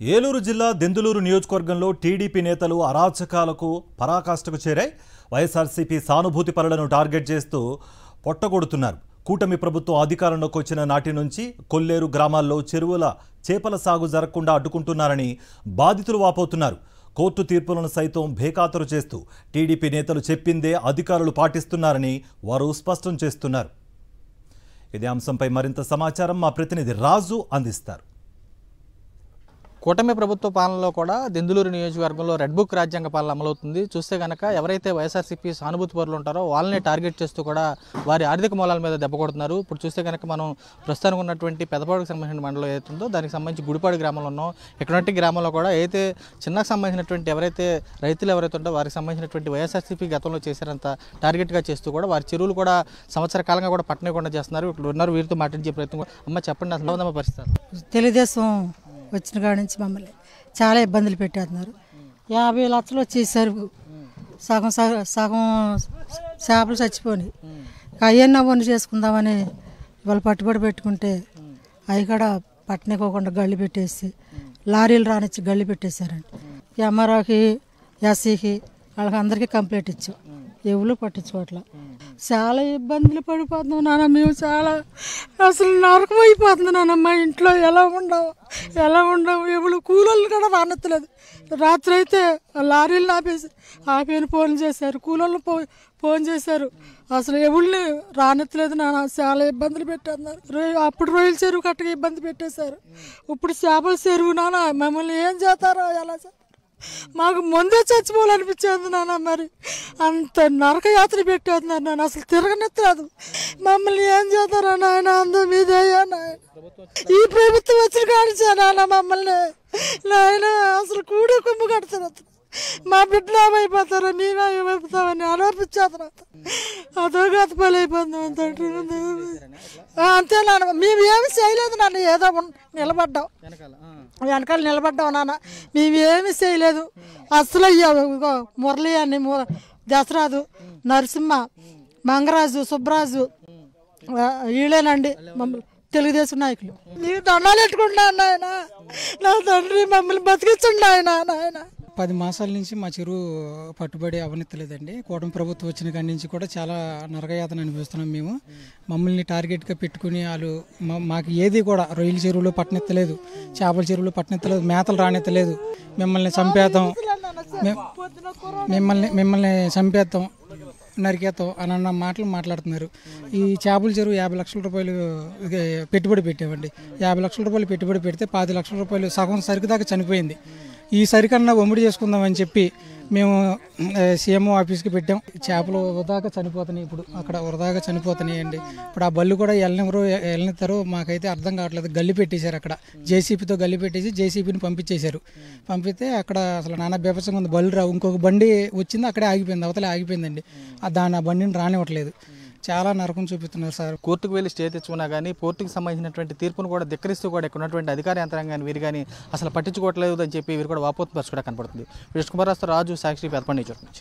ఏలూరు జిల్లా దెందులూరు నియోజకవర్గంలో టీడీపీ నేతలు అరాచకాలకు పరాకాష్ఠకు చేరాయి. వైఎస్ఆర్సీపీ సానుభూతి పరులను టార్గెట్ చేస్తూ పొట్టగొడుతున్నారు. కూటమి ప్రభుత్వం అధికారంలోకి వచ్చిన నాటి నుంచి కొల్లేరు గ్రామాల్లో చెరువుల చేపల సాగు జరగకుండా అడ్డుకుంటున్నారని బాధితులు వాపోతున్నారు. కోర్టు తీర్పులను సైతం బేఖాతరు చేస్తూ టీడీపీ నేతలు చెప్పిందే అధికారులు పాటిస్తున్నారని వారు స్పష్టం చేస్తున్నారు. ఇదే అంశంపై మరింత సమాచారం మా ప్రతినిధి రాజు అందిస్తారు. కూటమి ప్రభుత్వ పాలనలో కూడా దెందులూరు నియోజకవర్గంలో రెడ్ బుక్ రాజ్యాంగ పాలన అమలవుతుంది. చూస్తే కనుక ఎవరైతే వైఎస్ఆర్సీపీ సానుభూతి పరులు ఉంటారో వాళ్ళని టార్గెట్ చేస్తూ కూడా వారి ఆర్థిక మూలాల మీద దెబ్బ కొడుతున్నారు. ఇప్పుడు చూస్తే కనుక మనం ప్రస్తుతానికి ఉన్నటువంటి పెదపాడుకు సంబంధించిన మండలం ఏదైతుందో దానికి సంబంధించి గుడిపాడు గ్రామంలో ఉన్నాం. ఇక్కడంటి గ్రామంలో కూడా అయితే చిన్నకు సంబంధించినటువంటి ఎవరైతే రైతులు ఎవరైతే ఉంటారో వారికి సంబంధించినటువంటి వైఎస్ఆర్సీపీ గతంలో చేసినంత టార్గెట్గా చేస్తూ కూడా వారి చెరువులు కూడా సంవత్సర కాలంగా కూడా పట్టనీయకుండా చేస్తున్నారు. ఇక్కడ ఉన్నారు, వీరితో మాట్లాడించే ప్రయత్నం. అమ్మ చెప్పండి, అసలు ఉందమ్మా పరిస్థితి? తెలుగుదేశం వచ్చిన కాడి నుంచి మమ్మల్ని చాలా ఇబ్బందులు పెట్టేస్తున్నారు. 50 లక్షలు వచ్చేసరి సగం సగం చేపలు చచ్చిపోయి అవన్నీ వండి చేసుకుందామని వాళ్ళు పట్టుబడి పెట్టుకుంటే అవి కూడా పట్టనికోకుండా గళ్ళు పెట్టేసి లారీలు రానిచ్చి గళ్ళు పెట్టేశారండి. ఎంఆర్ఓకి ఎస్సీకి వాళ్ళకి అందరికీ కంప్లైంట్ ఇచ్చాం, ఎవరు పట్టించుకోవట్లా. చాలా ఇబ్బందులు పడిపోతున్నాం నాన్న, మేము చాలా అసలు నరకం అయిపోతుంది నాన్న. మా ఇంట్లో ఎలా ఉండవు ఎవరు కూలోళ్ళు కూడా రానెత్తలేదు. రాత్రి అయితే లారీలు ఆపేని ఫోన్ చేశారు, కూలోళ్ళు ఫోన్ చేశారు, అసలు ఎవరిని రానెత్తలేదు నాన్న. చాలా ఇబ్బందులు పెట్టేస్తున్నారు. అప్పుడు రొయ్యల చెరువు కట్టగా ఇబ్బంది పెట్టేశారు, ఇప్పుడు చేపల చెరువు నాన్న. మమ్మల్ని ఏం చేస్తారో ఎలా మాకు ముందే చచ్చిపోవాలనిపించేది నాన్న. మరి అంత నరకయాత్ర పెట్టేస్తున్నారు నాన్న, అసలు తిరగనెత్తలేదు. మమ్మల్ని ఏం చేస్తారా నాయన, అందరూ మీదయ్యా నాయన. ఈ ప్రభుత్వం వచ్చిన కానిచ్చా నాన్న మమ్మల్ని నాయన అసలు కూడే కొమ్ము కడుతున్నారు. మా బిడ్డలు ఏమైపోతారో మేము ఏమైపోతామని ఆలోచించేస్తున్నా. అదో గతపాలు అయిపోతున్నాం అంతే నాన్న. మేము ఏమి చేయలేదు నాన్న, ఏదో నిలబడ్డాం, వెనకాల నిలబడ్డాం నాన్న. మేమేమి చేయలేదు అసలు. మురళి అని దసరాజు, నరసింహ, మంగరాజు, సుబ్బరాజు వీళ్ళేనండి మమ్మల్ని తెలుగుదేశం నాయకులు. మీరు దండాలు పెట్టుకుంటున్నా ఆయన, నా తండ్రి మమ్మల్ని బతికించండి ఆయన. 10 మాసాల నుంచి మా చెరువు పట్టుబడి అవనెత్తలేదండి. కూటమి ప్రభుత్వం వచ్చిన కాడి నుంచి కూడా చాలా నరకయాతన అనిపిస్తున్నాం మేము. మమ్మల్ని టార్గెట్గా పెట్టుకుని వాళ్ళు మాకు ఏది కూడా రొయ్యల చెరువులు పట్టనెత్తలేదు, చేపల చెరువులు పట్టనెత్తలేదు, మేతలు రానెత్తలేదు. మిమ్మల్ని చంపేద్దాం, మిమ్మల్ని చంపేద్దాం, నరికేద్దాం అని అన్న మాటలు మాట్లాడుతున్నారు. ఈ చేపల చెరువు 50 లక్షల రూపాయలు పెట్టుబడి పెట్టామండి. 50 లక్షల రూపాయలు పెట్టుబడి పెడితే 10 లక్షల రూపాయలు సగం సరుకు దాకా చనిపోయింది. ఈ సరికన్నా ఒమ్మిడి చేసుకుందామని చెప్పి మేము సీఎంఓ ఆఫీస్కి పెట్టాం. చేపలు వృధాగా చనిపోతున్నాయి, ఇప్పుడు అక్కడ వృధాగా చనిపోతున్నాయండి. ఇప్పుడు ఆ బళ్ళు కూడా వెళ్ళనితారో మాకైతే అర్థం కావట్లేదు. గల్లి పెట్టేశారు అక్కడ, జేసీబీతో గల్లి పెట్టేసి జేసీబీని పంపించేశారు. పంపితే అక్కడ అసలు నానా బీభత్సంగా ఉంది. బళ్ళు రావు, ఇంకొక బండి వచ్చింది అక్కడే ఆగిపోయింది, అవతలే ఆగిపోయిందండి. ఆ బండిని రానివ్వట్లేదు. చాలా నరకం చూపిస్తున్నారు సార్. కోర్టుకు వెళ్ళి స్టే తెచ్చుకున్నా కానీ కోర్టుకు సంబంధించినటువంటి తీర్పును కూడా ధిక్కరిస్తూ కూడా ఇక్కడ ఉన్నటువంటి అధికార యంత్రాంగాన్ని వీరు కానీ అసలు పట్టించుకోవట్లేదు అని చెప్పి వీరు కూడా వాపోతు పరిస్థితి కూడా కనపడుతుంది. విష్ణుకుమార్ రాజు, సాక్షి, పెదపండి నుంచి.